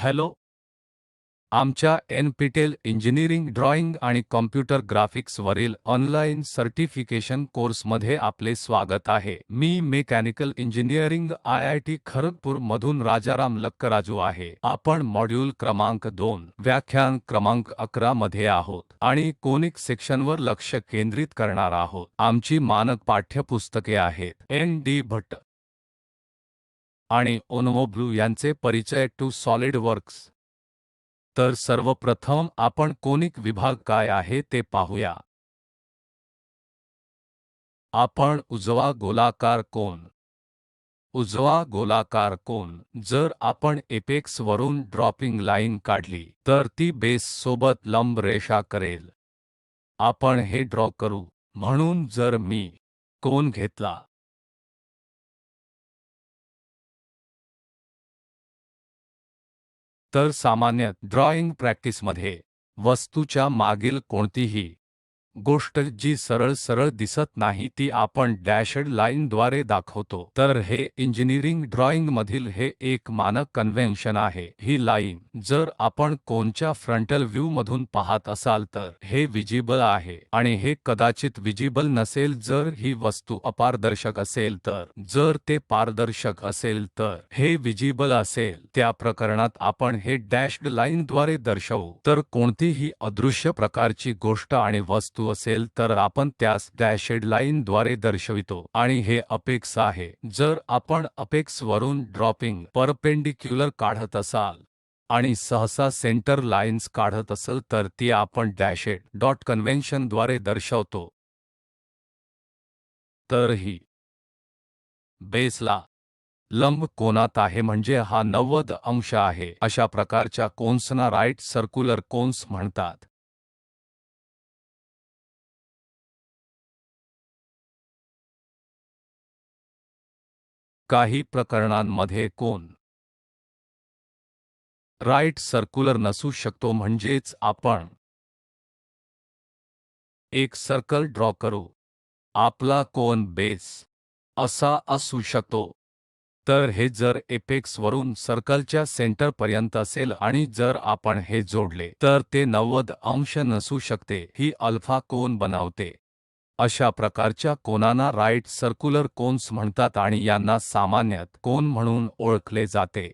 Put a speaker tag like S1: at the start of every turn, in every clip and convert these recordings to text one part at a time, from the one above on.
S1: Hello. आमच्या NPTEL engineering drawing आणि computer graphics वरील ऑनलाईन सर्टिफिकेशन कोर्समध्ये आपले स्वागत आहे. मी मेकॅनिकल इंजिनिअरिंग IIT खरगपूर मधून राजाराम लक्कराजू आहे. आपण मॉड्यूल क्रमांक 2 व्याख्यान क्रमांक 11 मध्ये आहोत आणि कोनिक सेक्शनवर लक्ष केंद्रित करणार आहोत. आमची मानक पाठ्यपुस्तके आहेत ND भट्ट आणि ओनोब्लू यांचे परिचय टू सॉलिड वर्क्स. तर सर्वप्रथम आपण कोनिक विभाग काय आहे ते पाहूया. आपण उजवा गोलाकार कोन. उजवा गोलाकार कोन जर आपण एपेक्स वरून ड्रॉपिंग लाईन काढली तर ती बेस सोबत लंब रेषा करेल. आपण हे ड्रॉ करू. म्हणून जर मी कोन घेतला तर सामान्य ड्रॉइंग प्रॅक्टिसमध्ये वस्तूच्या मागील कोणतीही गोष्ट जी सरळ सरळ दिसत नाही ती आपण डॅशड लाईनद्वारे दाखवतो. तर हे इंजिनिअरिंग ड्रॉइंगमधील हे एक मानक कन्व्हेन्शन आहे. ही लाईन जर आपण कोनच्या फ्रंटल व्ह्यू मधून पाहत असाल तर हे विजिबल आहे आणि हे कदाचित विजिबल नसेल जर ही वस्तू अपारदर्शक असेल तर. जर ते पारदर्शक असेल तर हे विजिबल असेल. त्या प्रकरणात आपण हे डॅशड लाईनद्वारे दर्शवू. तर कोणतीही अदृश्य प्रकारची गोष्ट आणि वस्तू असेल तर आपण त्यास डॅशेड लाईनद्वारे दर्शवितो आणि हे अपेक्स आहे. जर आपण अपेक्स वरून ड्रॉपिंग परपेंडिक्युलर काढत असाल आणि सहसा सेंटर लाईन्स काढत असाल तर ती आपण डॅशेड डॉट कन्व्हेन्शनद्वारे दर्शवतो. तर ही बेसला लंब कोनात आहे म्हणजे हा 90 अंश आहे. अशा प्रकारच्या कोन्सना राईट सर्क्युलर कोन्स म्हणतात. काही प्रकरणांमध्ये कोन राईट सर्क्युलर नसू शकतो म्हणजेच आपण एक सर्कल ड्रॉ करू. आपला कोन बेस असा असू शकतो. तर हे जर एपेक्स वरून सर्कलच्या सेंटरपर्यंत असेल आणि जर आपण हे जोडले तर ते 90 अंश नसू शकते. ही अल्फा कोन बनवते. अशा प्रकारच्या कोनांना राईट सर्क्युलर कोन्स म्हणतात आणि यांना सामान्यतः कोन म्हणून ओळखले जाते.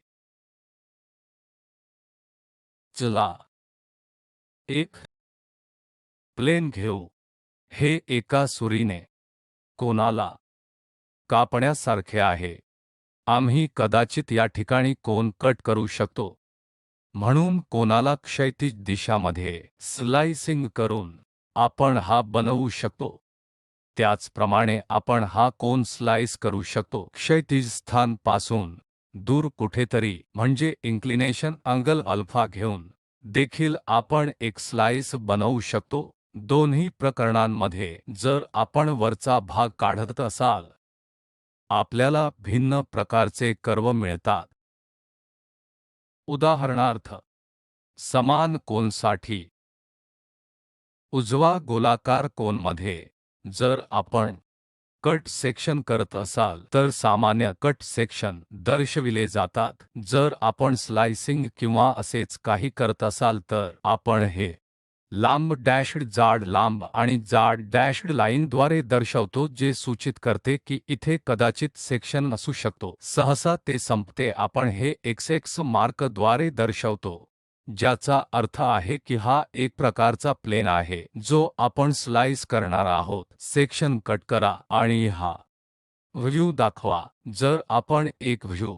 S1: चला एक प्लेन घेऊ. हे एका सुरीने कोनाला कापण्यासारखे आहे. आम्ही कदाचित या ठिकाणी कोन कट करू शकतो. म्हणून कोनाला क्षैतिज दिशामध्ये स्लाइसिंग करून आपण हा बनवू शकतो. त्याचप्रमाणे आपण हा कोन स्लाइस करू शकतो क्षैतिज स्थान पासून दूर कुठेतरी म्हणजे इन्क्लिनेशन अँगल अल्फा घेऊन देखील आपण एक स्लाइस बनवू शकतो. दोन्ही प्रकरणांमध्ये जर आपण वरचा भाग काढत असाल आपल्याला भिन्न प्रकारचे कर्व मिळतात. उदाहरणार्थ समान कोनसाठी उजवा गोलाकार कोनमध्ये जर आपण कट सेक्शन करत असाल तर सामान्य कट सेक्शन दर्शविले जातात. जर आपण स्लाइसिंग किंवा असेच काही करत असाल तर आपण हे लांब डॅशड जाड लांब आणि जाड डॅशड लाईनद्वारे दर्शवतो जे सूचित करते की इथे कदाचित सेक्शन असू शकतो. सहसा ते संपते आपण हे XX मार्कद्वारे दर्शवतो ज्याचा अर्थ आहे की हा एक प्रकारचा प्लेन आहे जो आपण स्लाइस करणार आहोत. सेक्शन कट करा आणि हा व्ह्यू दाखवा. जर आपण एक व्ह्यू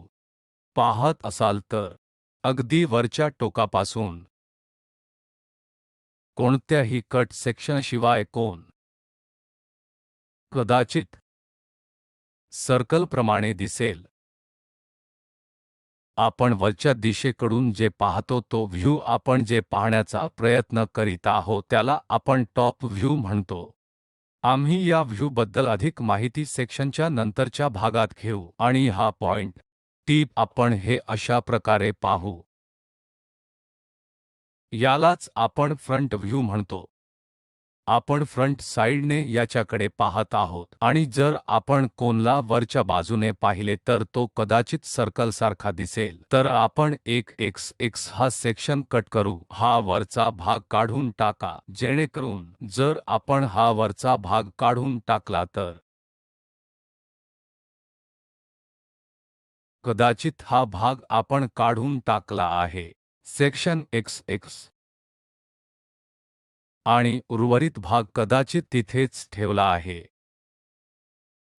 S1: पाहत असाल तर अगदी वरच्या टोकापासून कोणत्याही कट सेक्शनशिवाय कोन कदाचित सर्कलप्रमाणे दिसेल. आपण वरच्या दिशेकडून जे पाहतो तो व्ह्यू आपण जे पाहण्याचा प्रयत्न करीत आहोत त्याला आपण टॉप व्ह्यू म्हणतो. आम्ही या व्ह्यू बद्दल अधिक माहिती सेक्शनच्या नंतरच्या भागात घेऊ आणि हा पॉइंट टीप आपण हे अशा प्रकारे पाहू. यालाच आपण फ्रंट व्ह्यू म्हणतो. आपण फ्रंट साइडने याच्याकडे पाहत आहोत आणि जर आपण कोनला वरच्या बाजूने पाहिले तर तो कदाचित सर्कल सारखा दिसेल। तर आपण एक x हा सेक्शन कट करू। हा वरचा भाग काढून टाका जेणेकरून जर आपण हा वरचा भाग काढून टाकला तर कदाचित हा भाग आपण काढून टाकला आहे सेक्शन XX आणि उर्वरित भाग कदाचित तिथेच ठेवला आहे।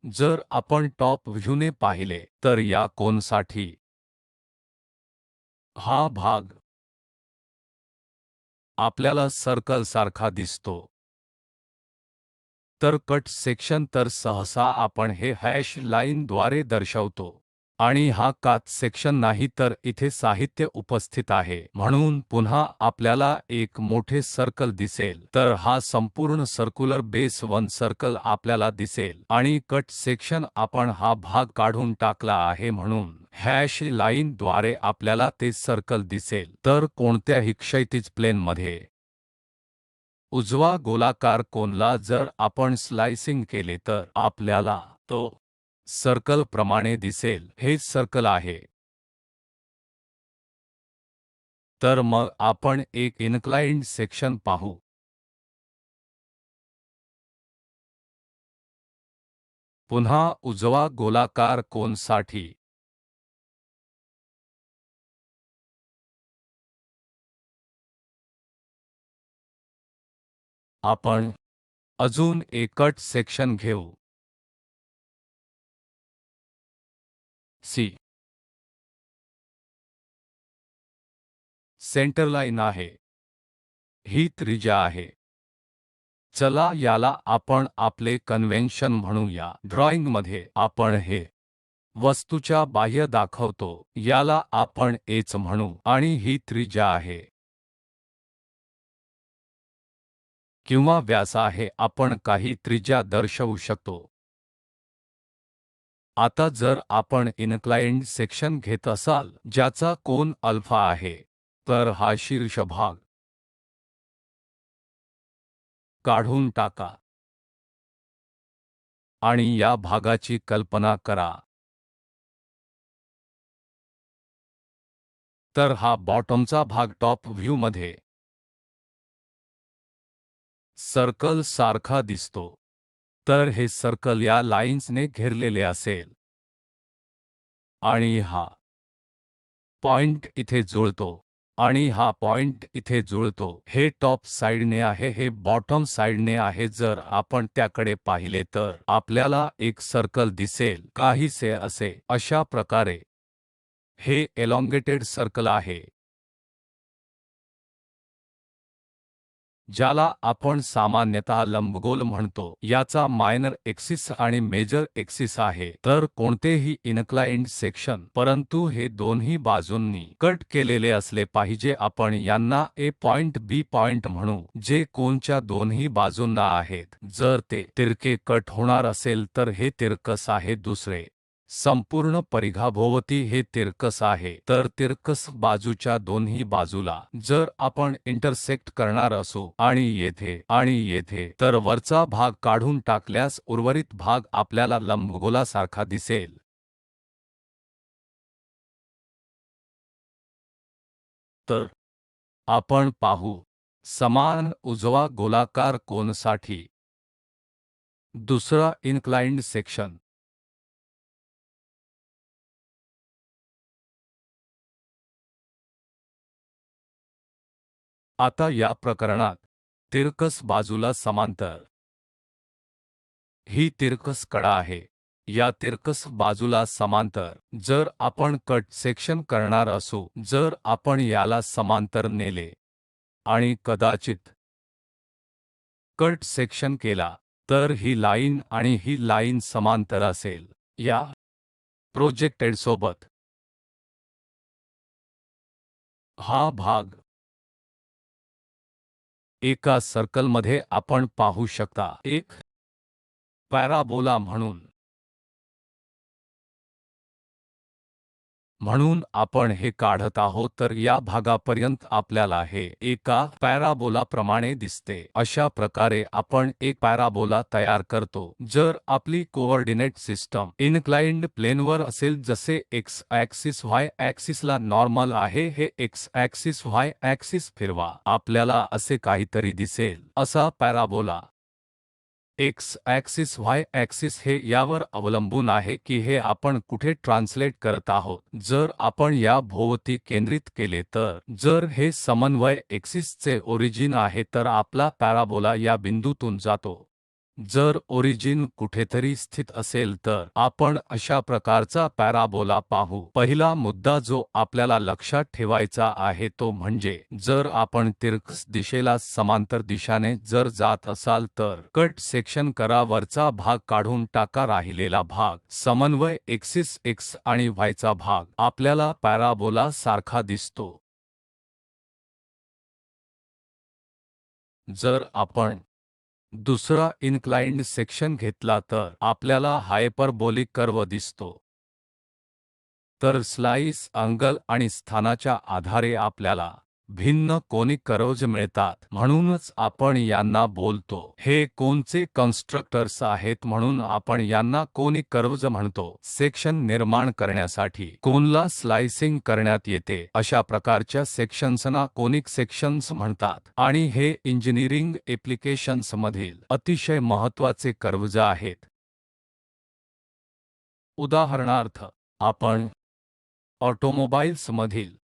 S1: जर आपण टॉप व्ह्यूने पाहिले तर या कोनसाठी हा भाग आपल्याला सर्कल सारखा दिसतो। तर कट सेक्शन तर सहसा आपण हे हॅश लाईनद्वारे दर्शवतो आणि हा काच सेक्शन नाही तर इथे साहित्य उपस्थित आहे म्हणून पुन्हा आपल्याला एक मोठे सर्कल दिसेल। तर हा संपूर्ण सर्क्युलर बेस वन सर्कल आपल्याला दिसेल आणि कट सेक्शन आपण हा भाग काढून टाकला आहे म्हणून हॅश लाईनद्वारे आपल्याला ते सर्कल दिसेल। तर कोणत्याही क्षैतिज प्लेनमध्ये उजवा गोलाकार कोनला जर आपण स्लाइसिंग केले तर आपल्याला तो सर्कल प्रमाणे दिसेल। हे सर्कल आहे। तर मग आपण एक इन्क्लाइन्ड सेक्शन पाहू। पुन्हा उजवा गोलाकार कोनसाठी आपण अजून एक कट सेक्शन घेऊ। सी सेंटरलाईन आहे। ही त्रिज्या आहे। चला याला आपण आपले कन्व्हेन्शन म्हणूया। ड्रॉइंगमध्ये आपण हे वस्तूच्या बाह्य दाखवतो याला आपण एच म्हणू आणि ही त्रिज्या आहे किंवा व्यास आहे आपण काही त्रिज्या दर्शवू शकतो। आता जर आपण इन्क्लाइन्ड सेक्शन घेत असाल ज्याचा कोन अल्फा आहे तर हा शीर्ष भाग काढून टाका आणि या भागाची कल्पना करा। तर हा बॉटमचा भाग टॉप व्ह्यूमध्ये सर्कल सारखा दिसतो। तर हे सर्कल या लाईन्सने घेरलेले असेल आणि हा पॉइंट इथे जुळतो आणि हा पॉइंट इथे जुळतो। हे टॉप साइडने आहे हे बॉटम साइडने आहे। जर आपण त्याकडे पाहिले तर आपल्याला एक सर्कल दिसेल काहीसे असे अशा प्रकारे हे एलॉन्गेटेड सर्कल आहे ज्याला आपण सामान्यतः लंबगोल म्हणतो। याचा मायनर एक्सिस आणि मेजर एक्सिस आहे। तर कोणतेही इन्क्लाइन्ड सेक्शन परंतु हे दोन्ही बाजूंनी कट केलेले असले पाहिजे। आपण यांना ए पॉइंट बी पॉइंट म्हणू जे कोनच्या दोन्ही बाजूंना आहेत। जर ते तिरके कट होणार असेल तर हे तिरकस आहे। दुसरे संपूर्ण परिघाभोवती हे तिरकस आहे। तर तिरकस बाजूच्या दोन्ही बाजूला जर आपण इंटरसेक्ट करणार असू आणि येथे तर वरचा भाग काढून टाकल्यास उर्वरित भाग आपल्याला लंबगोलासारखा दिसेल। तर आपण पाहू समान उजवा गोलाकार कोनसाठी दुसरा इन्क्लाइन्ड सेक्शन। आता या प्रकरणात तिरकस बाजूला समांतर ही तिरकस कडा आहे। या तिरकस बाजूला समांतर जर आपण कट सेक्शन करणार असू जर आपण याला समांतर नेले आणि कदाचित कट सेक्शन केला तर ही लाईन आणि ही लाईन समांतर असेल। या प्रोजेक्टेड सोबत हा भाग एका सर्कलमध्ये आपण पाहू शकता एक पॅराबोला म्हणून म्हणून आपण हे काढत आहोत तर या भागापर्यंत आपल्याला हे एका पॅराबोलाप्रमाणे दिसते। अशा प्रकारे आपण एक पॅराबोला तयार करतो जर आपली कोऑर्डिनेट सिस्टम इन्क्लाइन्ड प्लेनवर असेल, जसे x ॲक्सिस y ॲक्सिसला नॉर्मल आहे। हे x ॲक्सिस y ॲक्सिस फिरवा, आपल्याला असे काहीतरी दिसेल। असा parabola x axis y axis हे यावर अवलंबून आहे की हे आपण कुठे ट्रान्सलेट करत आहोत। जर आपण या भोवती केंद्रित केले तर जर हे समन्वय एक्सिसचे ओरिजिन आहे तर आपला पॅराबोला या बिंदूतून जातो। जर ओरिजिन कुठेतरी स्थित असेल तर आपण अशा प्रकारचा पॅराबोला पाहू। पहिला मुद्दा जो आपल्याला लक्षात ठेवायचा आहे तो म्हणजे जर आपण तिरकस दिशेला समांतर दिशाने जर जात असाल तर कट सेक्शन करा, वरचा भाग काढून टाका, राहिलेला भाग समन्वय एक्सिस x आणि y चा भाग आपल्याला पॅराबोला सारखा दिसतो। जर आपण दुसरा इन्क्लाइन्ड सेक्शन घेतला तर आपल्याला हायपरबोलिक कर्व दिसतो। तर स्लाइस अँगल आणि स्थानाच्या आधारे आपल्याला भिन्न कोनिक कर्व्ज मिळतात, म्हणूनच आपण यांना बोलतो। हे कोनचे कन्स्ट्रक्टर्स आहेत म्हणून आपण यांना कोनिक कर्व्ज म्हणतो। सेक्शन निर्माण करण्यासाठी कोनला स्लाइसिंग करण्यात येते, अशा प्रकारच्या सेक्शन्सना कोनिक सेक्शन्स म्हणतात आणि हे इंजिनीअरिंग ॲप्लिकेशन्समधील अतिशय महत्त्वाचे कर्व्ज आहेत। उदाहरणार्थ आपण ऑटोमोबाईल्समधील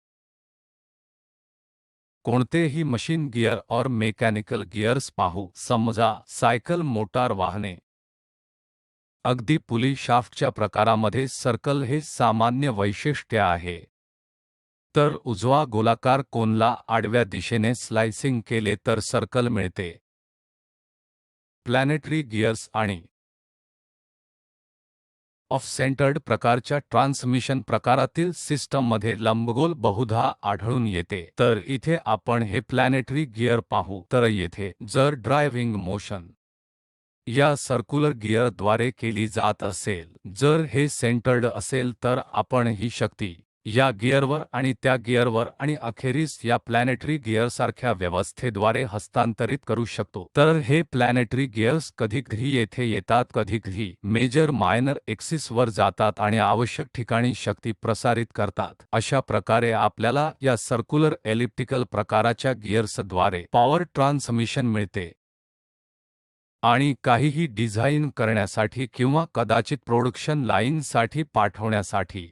S1: कोणतेही मशीन गिअर और मेकॅनिकल गिअर्स पाहू, समजा सायकल, मोटार वाहने। अगदी पुली शाफ्टच्या प्रकारामध्ये सर्कल हे सामान्य वैशिष्ट्य आहे। तर उजवा गोलाकार कोनला आडव्या दिशेने स्लाइसिंग केले तर सर्कल मिळते। प्लॅनेटरी गिअर्स आणि ऑफ सेंटर्ड प्रकारच्या ट्रान्समिशन प्रकारातील सिस्टममध्ये लंबगोल बहुधा आढळून येते। तर इथे आपण हे प्लॅनेटरी गिअर पाहू, तर येथे जर ड्रायव्हिंग मोशन या सर्क्युलर गिअरद्वारे केली जात असेल, जर हे सेंटर्ड असेल तर आपण ही शक्ती या गिअरवर आणि त्या गिअरवर आणि अखेरीस या प्लॅनेटरी गिअरसारख्या व्यवस्थेद्वारे हस्तांतरित करू शकतो। तर हे प्लॅनेटरी गिअर्स कधीकधी येथे येतात, कधीकधी मेजर मायनर एक्सिसवर जातात आणि आवश्यक ठिकाणी शक्ती प्रसारित करतात। अशा प्रकारे आपल्याला या सर्क्युलर एलिप्टिकल प्रकाराच्या गिअर्सद्वारे पॉवर ट्रान्समिशन मिळते। आणि काहीही डिझाइन करण्यासाठी किंवा कदाचित प्रोडक्शन लाईनसाठी पाठवण्यासाठी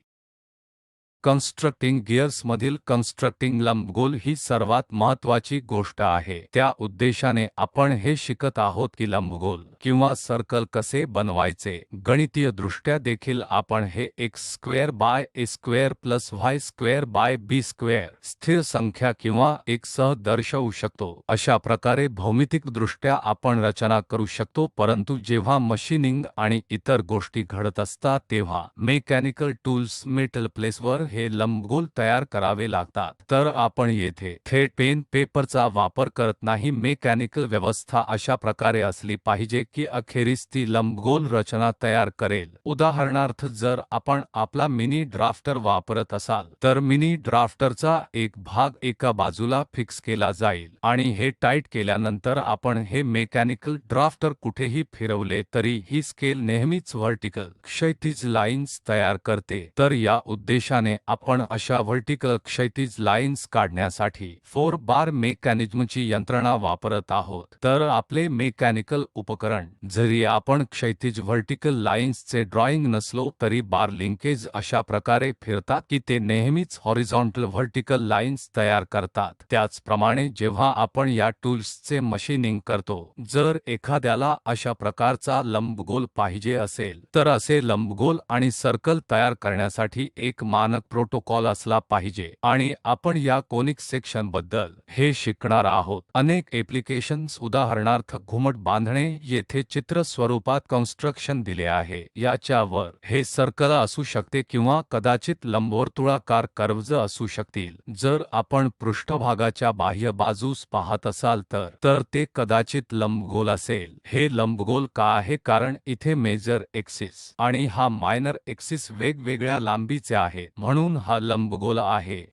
S1: कन्स्ट्रक्टिंग गिअर्समधील कन्स्ट्रक्टिंग लंबगोल ही सर्वात महत्त्वाची गोष्ट आहे। त्या उद्देशाने आपण हे शिकत आहोत की लंबगोल किंवा सर्कल कसे बनवायचे। गणितीयदृष्ट्या देखील आपण हे x square by a square plus y square by b square स्थिर संख्या किंवा एक सह दर्शवू शकतो। अशा प्रकारे भौमितिकदृष्ट्या आपण रचना करू शकतो, परंतु जेव्हा मशीनिंग आणि इतर गोष्टी घडत असतात तेव्हा मेकॅनिकल टूल्स मेटल प्लेसवर हे लंबगोल तयार करावे लागतात। तर आपण येथे थेट पेन पेपरचा वापर करत नाही। मेकॅनिकल व्यवस्था अशा प्रकारे असली पाहिजे की अखेरीस ती लंबगोल रचना तयार करेल। उदाहरणार्थ जर आपण आपला मिनी ड्राफ्टर वापरत असाल तर मिनी ड्राफ्टरचा एक भाग एका बाजूला फिक्स केला जाईल आणि हे टाईट केल्यानंतर आपण हे मेकॅनिकल ड्राफ्टर कुठेही फिरवले तरी ही स्केल नेहमीच व्हर्टिकल क्षैतिज लाईन्स तयार करते। तर या उद्देशाने आपण अशा व्हर्टिकल क्षैतिज लाईन्स काढण्यासाठी 4 बार मेकॅनिझमची यंत्रणा वापरत आहोत। तर आपले मेकॅनिकल उपकरण जरी आपण क्षैतिज व्हर्टिकल लाईन्सचे ड्रॉइंग नसलो तरी बार लिंकेज अशा प्रकारे फिरतात की ते नेहमीच हॉरिझॉन्टल व्हर्टिकल लाईन्स तयार करतात। त्याचप्रमाणे जेव्हा आपण या टूल्सचे मशीनिंग करतो, जर एखाद्याला अशा प्रकारचा लंबगोल पाहिजे असेल तर असे लंबगोल आणि सर्कल तयार करण्यासाठी एक मानक प्रोटोकॉल असला पाहिजे आणि आपण या कोनिक सेक्शनबद्दल हे शिकणार आहोत। अनेक ॲप्लिकेशन्स, उदाहरणार्थ घुमट बांधणे, येथे येथे चित्र स्वरूपात कन्स्ट्रक्शन दिले आहे। याच्यावर हे सर्कल असू शकते किंवा कदाचित लंबवर्तुळाकार कर्व्ज असू शकतील। जर आपण पृष्ठभागाच्या बाह्य बाजूस पाहत असाल तर ते कदाचित लंबगोल असेल। हे लंबगोल का आहे? कारण इथे मेजर एक्सिस आणि हा मायनर एक्सिस वेगवेगळ्या लांबीचे आहेत, म्हणून हा लंबगोल आहे।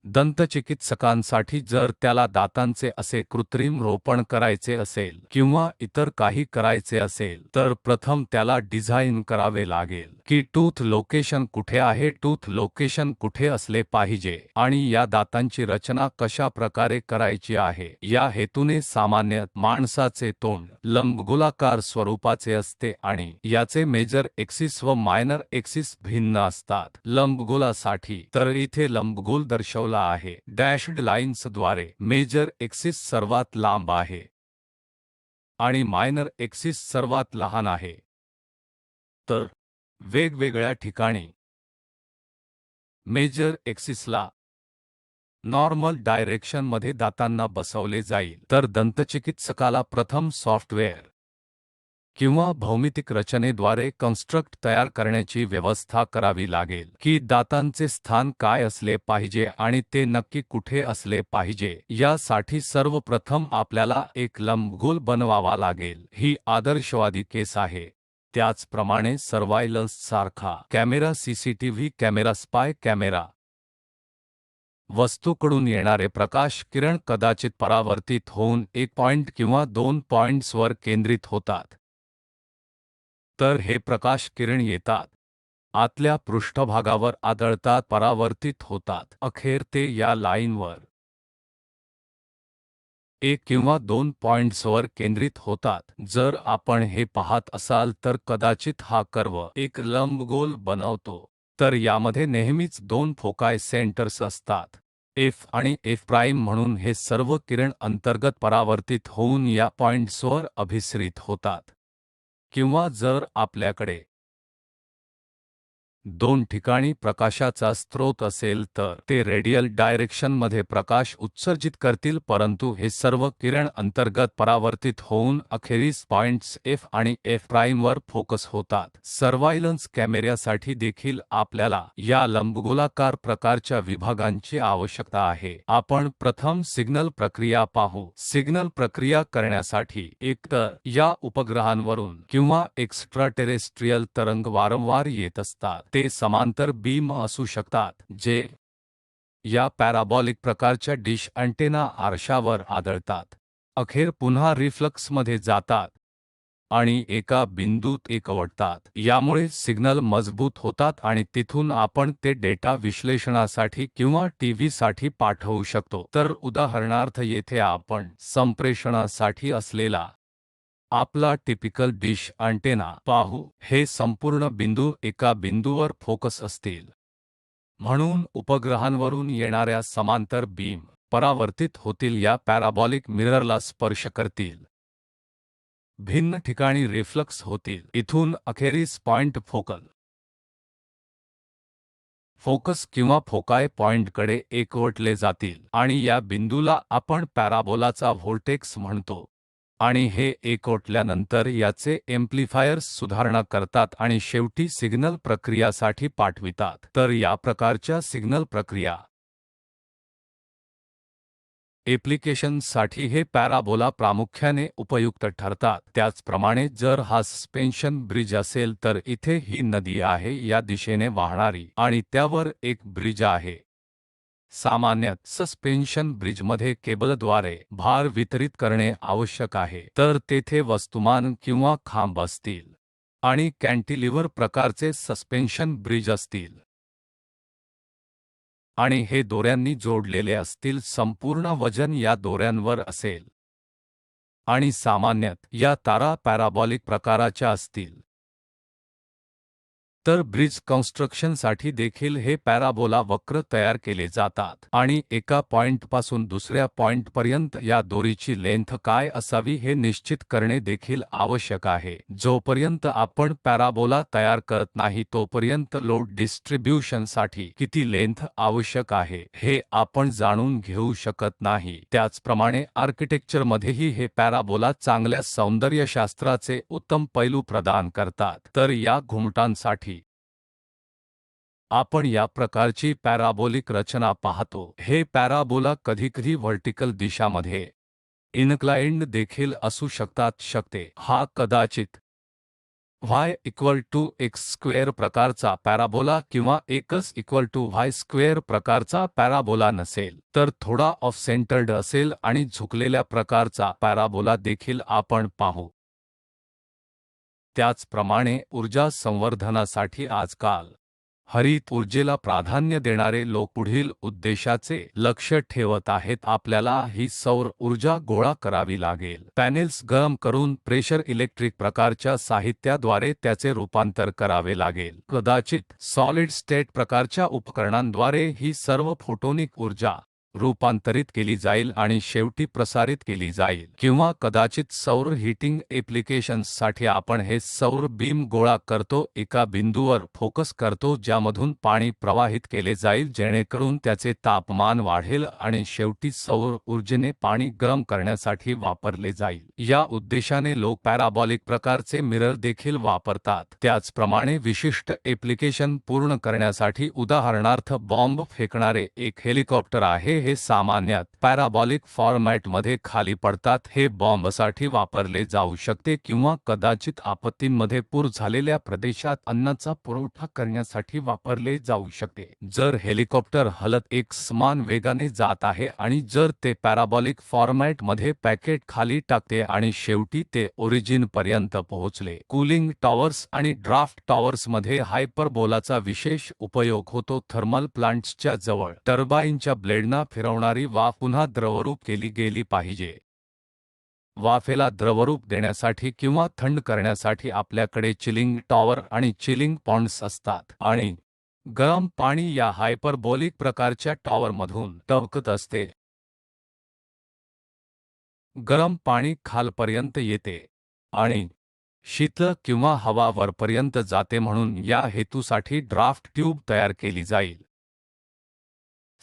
S1: दंतचिकित्सकांसाठी जर त्याला दातांचे असे कृत्रिम रोपण करायचे असेल किंवा इतर काही करायचे असेल तर प्रथम त्याला डिझाइन करावे लागेल की टूथ लोकेशन कुठे आहे, टूथ लोकेशन कुठे असले पाहिजे आणि या दातांची रचना कशा प्रकारे करायची आहे। या हेतूने सामान्यत माणसाचे तोंड लंबगोलाकार स्वरूपाचे असते आणि याचे मेजर एक्सिस व मायनर एक्सिस भिन्न असतात। लंबगोलासाठी तर इथे लंबगोल दर्शवला आहे डॅश्ड लाईन्सद्वारे। मेजर एक्सिस सर्वात लांब आहे आणि मायनर एक्सिस सर्वात लहान आहे। तर वेगवेगळ्या ठिकाणी मेजर एक्सिसला नॉर्मल डायरेक्शनमध्ये दातांना बसवले जाईल। तर दंतचिकित्सकाला प्रथम सॉफ्टवेअर किंवा भौमितिक रचनेद्वारे कन्स्ट्रक्ट तयार करण्याची व्यवस्था करावी लागेल की दातांचे स्थान काय असले पाहिजे आणि ते नक्की कुठे असले पाहिजे। यासाठी सर्वप्रथम आपल्याला एक लंबगोल बनवावा लागेल। ही आदर्शवादी केस आहे। त्याचप्रमाणे सर्वायलन्स सारखा camera, CCTV camera, spy camera, वस्तूकडून येणारे प्रकाश किरण कदाचित परावर्तित होऊन एक पॉइंट किंवा 2 पॉइंट्सवर केंद्रित होतात। तर हे प्रकाश किरण येतात, आतल्या पृष्ठभागावर आदळतात, परावर्तित होतात, अखेर ते या लाईनवर 1 किंवा 2 पॉइंट्सवर केंद्रित होतात। जर आपण हे पाहत असाल तर कदाचित हा कर्व एक लंबगोल बनवतो। तर यामध्ये नेहमीच 2 फोकाय सेंटर्स असतात, F आणि F प्राइम, म्हणून हे सर्व किरण अंतर्गत परावर्तित होऊन या पॉइंट्सवर अभिसरित होतात। किंवा जर आपल्याकडे 2 ठिकाणी प्रकाशाचा स्रोत असेल तर ते रेडियल डायरेक्शनमध्ये प्रकाश उत्सर्जित करतील, परंतु हे सर्व किरण अंतर्गत परावर्तित होऊन अखेरीस पॉइंट्स F आणि F प्राइमवर फोकस होतात। सर्वायलन्स कॅमेऱ्यासाठी देखील आपल्याला या लंबगोलाकार प्रकारच्या विभागांची आवश्यकता आहे। आपण प्रथम सिग्नल प्रक्रिया पाहू। सिग्नल प्रक्रिया करण्यासाठी एकतर या उपग्रहांवरून किंवा एक्स्ट्राटेरेस्ट्रियल तरंग वारंवार येत असतात, ते समांतर बीम असू शकतात जे या पॅराबॉलिक प्रकारच्या डिश अँटेना आरशावर आदळतात, अखेर पुन्हा रिफ्लक्समध्ये जातात आणि एका बिंदूत एकवटतात। यामुळे सिग्नल मजबूत होतात आणि तिथून आपण ते डेटा विश्लेषणासाठी किंवा टीव्हीसाठी पाठवू शकतो। तर उदाहरणार्थ येथे आपण संप्रेषणासाठी असलेला आपला टिपिकल डिश अँटेना पाहू। हे संपूर्ण बिंदू एका बिंदूवर फोकस असतील, म्हणून उपग्रहांवरून येणाऱ्या समांतर बीम परावर्तित होतील, या पॅराबॉलिक मिररला स्पर्श करतील, भिन्न ठिकाणी रिफ्लक्स होतील, इथून अखेरीस पॉइंट फोकस किंवा फोकाय पॉइंटकडे एकवटले जातील आणि या बिंदूला आपण पॅराबोलाचा व्होर्टेक्स म्हणतो। आणि हे एकवटल्यानंतर याचे एम्प्लिफायर्स सुधारणा करतात आणि शेवटी सिग्नल प्रक्रियासाठी पाठवितात। तर या प्रकारच्या सिग्नल प्रक्रिया ॲप्लिकेशन्ससाठी हे पॅराबोला प्रामुख्याने उपयुक्त ठरतात। त्याचप्रमाणे जर हा सस्पेन्शन ब्रिज असेल तर इथे ही नदी आहे या दिशेने वाहणारी आणि त्यावर एक ब्रिज आहे। सामान्यत सस्पेन्शन ब्रिजमध्ये केबलद्वारे भार वितरित करणे आवश्यक आहे, तर तेथे वस्तुमान किंवा खांब असतील आणि कॅन्टिलिव्हर प्रकारचे सस्पेन्शन ब्रिज असतील आणि हे दोऱ्यांनी जोडलेले असतील। संपूर्ण वजन या दोऱ्यांवर असेल आणि सामान्यत या तारा पॅराबॉलिक प्रकाराच्या असतील। तर ब्रिज कन्स्ट्रक्शनसाठी देखील हे पॅराबोला वक्र तयार केले जातात आणि एका पॉइंटपासून दुसऱ्या पॉइंटपर्यंत या दोरीची लेंथ काय असावी हे निश्चित करणे देखील आवश्यक आहे. जोपर्यंत आपण पॅराबोला तयार करत नाही तोपर्यंत लोड डिस्ट्रीब्यूशनसाठी किती लेंथ आवश्यक आहे हे आपण जाणून घेऊ शकत नाही. त्याचप्रमाणे आर्किटेक्चरमध्येही हे पॅराबोला चांगल्या सौंदर्यशास्त्राचे उत्तम पैलू प्रदान करतात. तर या घुमटांसाठी आपण या प्रकारची पॅराबोलिक रचना पाहतो. हे पॅराबोला कधीकधी व्हर्टिकल दिशामध्ये इनक्लाइंड देखील असू शकते. हा कदाचित y equal to x square प्रकारचा पॅराबोला किंवा x equal to y square प्रकारचा पॅराबोला नसेल तर थोडा ऑफ सेंटर्ड असेल आणि झुकलेल्या प्रकारचा पॅराबोला देखील आपण पाहू. त्याचप्रमाणे ऊर्जा संवर्धनासाठी आजकाल हरित ऊर्जेला प्राधान्य देणारे लोक पुढील उद्देशाचे लक्ष ठेवत आहेत. आपल्याला ही सौर ऊर्जा गोळा करावी लागेल. पॅनेल्स गरम करून प्रेशर इलेक्ट्रिक प्रकारच्या साहित्याद्वारे त्याचे रूपांतर करावे लागेल. कदाचित सॉलिड स्टेट प्रकारच्या उपकरणांद्वारे ही सर्व फोटोनिक ऊर्जा रूपांतरित केली जाईल आणि शेवटी प्रसारित केली जाईल. किंवा कदाचित सौर हीटिंग ॲप्लिकेशन्ससाठी आपण हे सौर बीम गोळा करतो, एका बिंदूवर फोकस करतो ज्यामधून पाणी प्रवाहित केले जाईल जेणेकरून त्याचे तापमान वाढेल आणि शेवटी सौर ऊर्जेने पाणी गरम करण्यासाठी वापरले जाईल. या उद्देशाने लोक पॅराबॉलिक प्रकारचे मिरर देखील वापरतात. त्याचप्रमाणे विशिष्ट ॲप्लिकेशन पूर्ण करण्यासाठी उदाहरणार्थ बॉम्ब फेकणारे एक हेलिकॉप्टर आहे. हे सामान्यत पॅराबॉलिक फॉर्मॅटमध्ये खाली पडतात. हे बॉम्बसाठी वापरले जाऊ शकते किंवा कदाचित आपत्तींमध्ये पूर झालेल्या प्रदेशात अन्नाचा पुरवठा करण्यासाठी वापरले जाऊ शकते. जर हेलिकॉप्टर हलत एक समान वेगाने जात आहे आणि जर ते पॅराबॉलिक फॉर्मॅटमध्ये पॅकेट खाली टाकते आणि शेवटी ते ओरिजिन पर्यंत पोहोचले. कूलिंग टॉवर्स आणि ड्राफ्ट टॉवर्समध्ये हायपरबोलाचा विशेष उपयोग होतो. थर्मल प्लांट्सच्या जवळ टर्बाइनच्या ब्लेडना फिरवणारी वाफ पुन्हा द्रवरूप केली गेली पाहिजे. वाफेला द्रवरूप देण्यासाठी किंवा थंड करण्यासाठी आपल्याकडे चिलिंग टॉवर आणि चिलिंग पॉन्ड्स असतात आणि गरम पाणी या हायपरबोलिक प्रकारच्या टॉवरमधून टपकत असते. गरम पाणी खालपर्यंत येते आणि शीतल किंवा हवा वरपर्यंत जाते म्हणून या हेतूसाठी ड्राफ्ट ट्यूब तयार केली जाईल.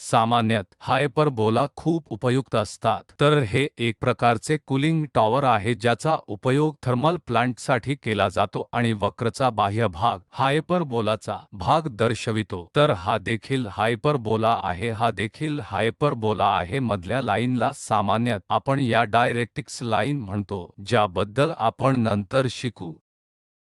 S1: सामान्यत हायपरबोला खूप उपयुक्त असतात. तर हे एक प्रकारचे कूलिंग टॉवर आहे ज्याचा उपयोग थर्मल प्लांटसाठी केला जातो आणि वक्रचा बाह्य भाग हायपरबोलाचा भाग दर्शवितो. तर हा देखील हायपरबोला आहे. हा देखील हायपरबोला आहे. मधल्या लाईनला सामान्यत आपण या डायरेक्ट्रिक्स लाईन म्हणतो ज्याबद्दल आपण नंतर शिकू.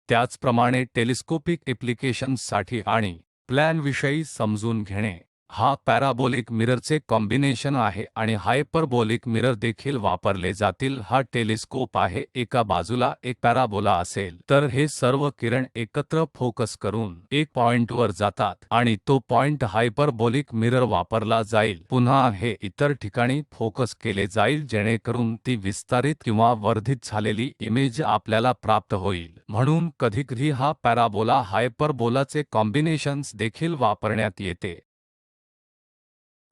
S1: त्याचप्रमाणे टेलिस्कोपिक ॲप्लिकेशन्ससाठी आणि प्लॅनविषयी समजून घेणे. हा पॅराबोलिक मिररचे कॉम्बिनेशन आहे आणि हायपरबोलिक मिरर देखील वापरले जातील. हा टेलिस्कोप आहे. एका बाजूला एक पॅराबोला असेल तर हे सर्व किरण एकत्र फोकस करून एक पॉइंटवर जातात आणि तो पॉइंट हायपरबोलिक मिरर वापरला जाईल. पुन्हा हे इतर ठिकाणी फोकस केले जाईल जेणेकरून ती विस्तारित किंवा वर्धित झालेली इमेज आपल्याला प्राप्त होईल. म्हणून कधीकधी हा पॅराबोला हायपरबोलाचे कॉम्बिनेशन्स देखील वापरण्यात येते.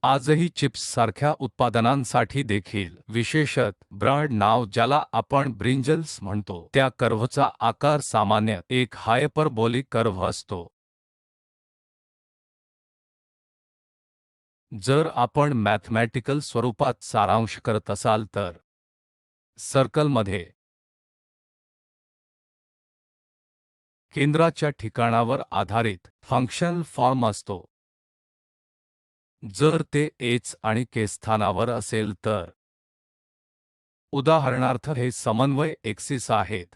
S1: आजही चिप्स सारख्या उत्पादनांसाठी देखील विशेषत ब्रॉड नाव ज्याला आपण ब्रिंजल्स म्हणतो त्या कर्व्हचा आकार सामान्यत एक हायपरबोलिक कर्व्ह असतो. जर आपण मॅथमॅटिकल स्वरूपात सारांश करत असाल तर सर्कलमध्ये केंद्राच्या ठिकाणावर आधारित फंक्शनल फॉर्म असतो. जर ते h आणि k स्थानावर असेल तर उदाहरणार्थ हे समन्वय एक्सिस आहेत.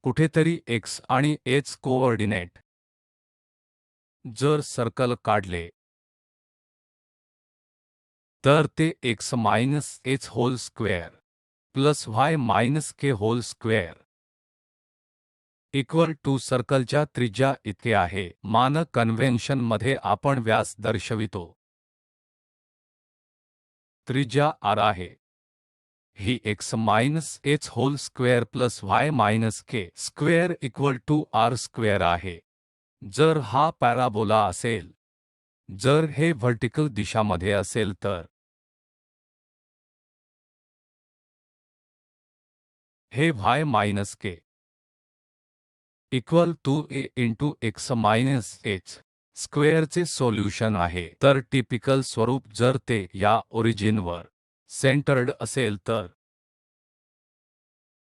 S1: कुठेतरी x आणि h कोऑर्डिनेट. जर सर्कल काढले तर ते x minus h whole square plus y minus k whole square equal to सर्कलच्या त्रिज्या इतके आहे. मानक कन्व्हेन्शन मध्ये आपण व्यास दर्शवितो. त्रिज्या r आहे. ही x minus h whole square plus y minus k square equal to r square आहे. जर हा पॅराबोला असेल, जर हे व्हर्टिकल दिशामध्ये असेल तर हे y minus k equal to a into x minus h स्क्वेअरचे सोल्युशन आहे. तर टिपिकल स्वरूप जर ते या ओरिजिनवर सेंटर्ड असेल तर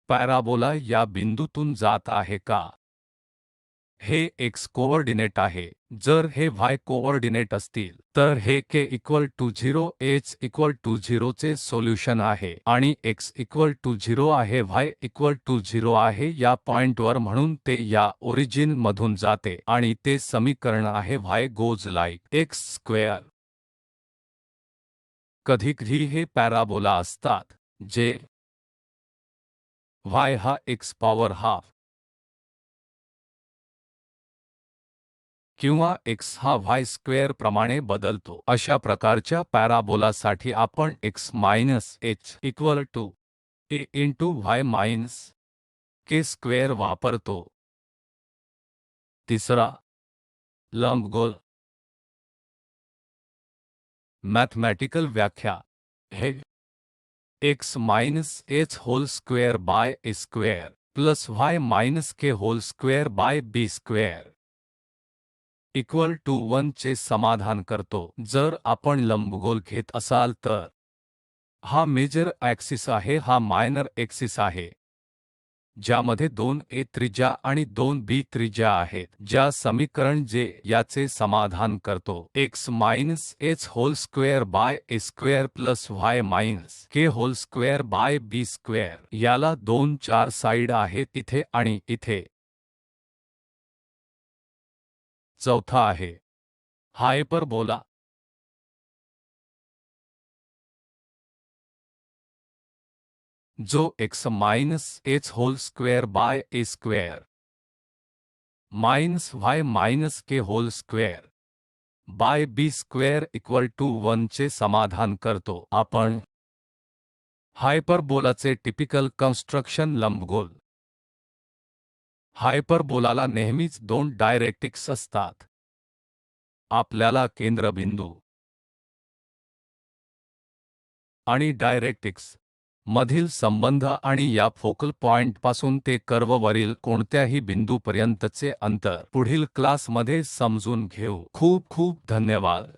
S1: पॅराबोला या बिंदूतून जात आहे का? हे x कोऑर्डिनेट आहे. जर हे y कोऑर्डिनेट असतील तर हे k equal to 0 h equal to 0 चे सोल्युशन आहे आणि x इक्वल टू 0 आहे, y इक्वल टू 0 आहे या पॉइंटवर, म्हणून ते या ओरिजिन मधून जाते आणि ते समीकरण आहे y goes like x square. कधीकधी हे पॅराबोला असतात जे y हा x पॉवर हाफ किंवा x हा y स्क्वेअर प्रमाणे बदलतो. अशा प्रकारच्या पॅराबोलासाठी आपण x minus h equal to a into y minus k square वापरतो. तिसरा लंबगोल मॅथमॅटिकल व्याख्या हे x minus h whole square by a square plus y minus k whole square by b square equal to 1 चे समाधान करतो. जर आपण लंबगोल घेत असाल तर हा मेजर ॲक्सिस आहे, हा मायनर ॲक्सिस आहे, ज्यामध्ये 2a त्रिज्या आणि 2b त्रिज्या आहेत, ज्या समीकरण जे याचे समाधान करतो x minus h whole square by a square plus y minus k whole square by b square. याला 2-4 साइड आहेत इथे आणि इथे. चौथा आहे हायपरबोला. जो x minus h whole square by a square minus y minus k whole square by b square equal to 1 चे समाधान करतो. आपण हायपरबोलाचे टिपिकल कन्स्ट्रक्शन लंबगोल. हायपरबोलाला नेहमीच 2 डायरेक्ट्रिक्स असतात. आपल्याला केंद्रबिंदू आणि डायरेक्ट्रिक्स मधील संबंध आणि या फोकल पॉइंटपासून ते कर्ववरील कोणत्याही बिंदूपर्यंतचे अंतर पुढील क्लासमध्ये समजून घेऊ. खूप खूप धन्यवाद.